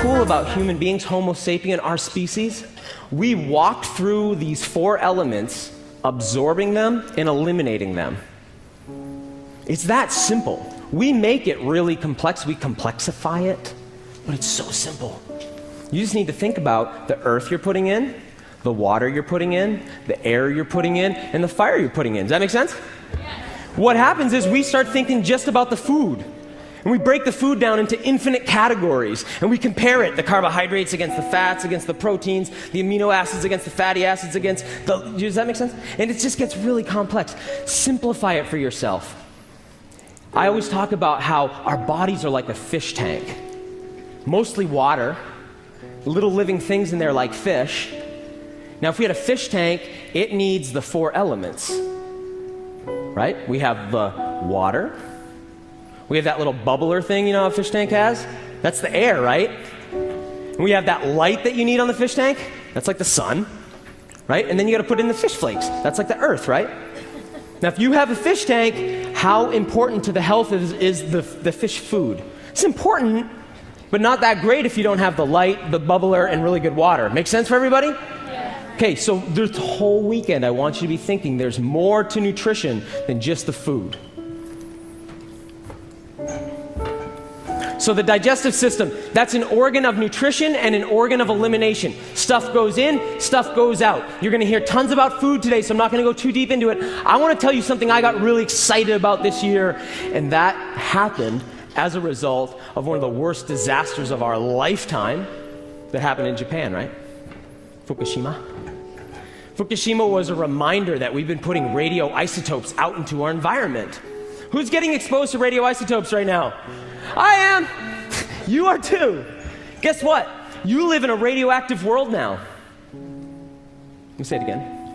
cool about human beings, Homo sapien, our species? We walked through these 4 elements, absorbing them and eliminating them. It's that simple. We make it really complex. We complexify it, but it's so simple. You just need to think about the earth you're putting in, the water you're putting in, the air you're putting in, and the fire you're putting in. Does that make sense? Yes. What happens is we start thinking just about the food. And we break the food down into infinite categories, and we compare it, the carbohydrates against the fats, against the proteins, the amino acids against the fatty acids against the... Does that make sense? And it just gets really complex. Simplify it for yourself. I always talk about how our bodies are like a fish tank. Mostly water, little living things in there like fish. Now, if we had a fish tank, it needs the 4 elements, right? We have the water. We have that little bubbler thing, you know, a fish tank has? That's the air, right? And we have that light that you need on the fish tank. That's like the sun, right? And then you got to put in the fish flakes. That's like the earth, right? Now, if you have a fish tank, how important to the health is the fish food? It's important, but not that great if you don't have the light, the bubbler, and really good water. Make sense for everybody? Yeah. Okay, so this whole weekend, I want you to be thinking there's more to nutrition than just the food. So the digestive system, that's an organ of nutrition and an organ of elimination. Stuff goes in, stuff goes out. You're going to hear tons about food today, so I'm not going to go too deep into it. I want to tell you something I got really excited about this year, and that happened as a result of one of the worst disasters of our lifetime that happened in Japan, right? Fukushima. Fukushima was a reminder that we've been putting radioisotopes out into our environment. Who's getting exposed to radioisotopes right now? I am. You are too. Guess what? You live in a radioactive world now. Let me say it again.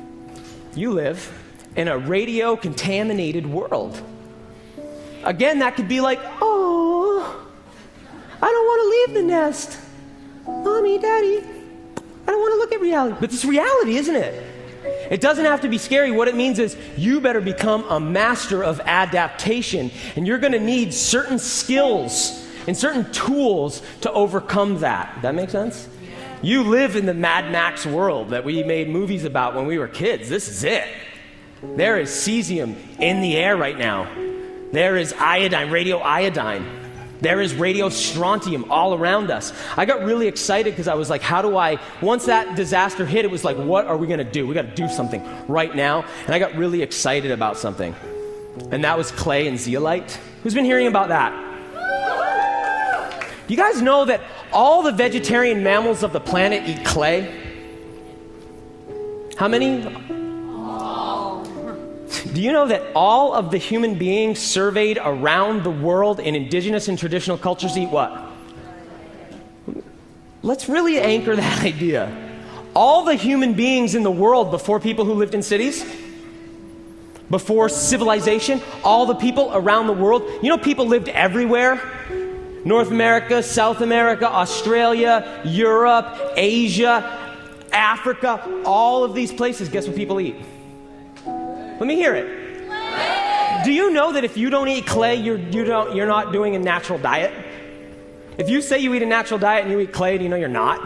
You live in a radio-contaminated world. Again, that could be like, oh, I don't want to leave the nest. Mommy, Daddy, I don't want to look at reality. But it's reality, isn't it? It doesn't have to be scary. What it means is you better become a master of adaptation, and you're going to need certain skills and certain tools to overcome that. That make sense? You live in the Mad Max world that we made movies about when we were kids. This is it. There is cesium in the air right now. There is iodine, radioiodine. There is radiostrontium all around us. I got really excited because I was like, once that disaster hit, it was like, what are we going to do? We got to do something right now. And I got really excited about something. And that was clay and zeolite. Who's been hearing about that? Do you guys know that all the vegetarian mammals of the planet eat clay? How many? Do you know that all of the human beings surveyed around the world in indigenous and traditional cultures eat what? Let's really anchor that idea. All the human beings in the world before people who lived in cities, before civilization, all the people around the world, you know people lived everywhere? North America, South America, Australia, Europe, Asia, Africa, all of these places, guess what people eat? Let me hear it. Clay. Do you know that if you don't eat clay, you're not doing a natural diet? If you say you eat a natural diet and you eat clay, do you know you're not?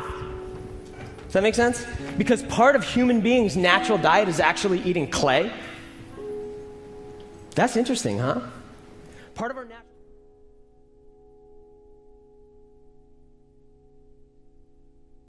Does that make sense? Because part of human beings' natural diet is actually eating clay. That's interesting, huh? Part of our natural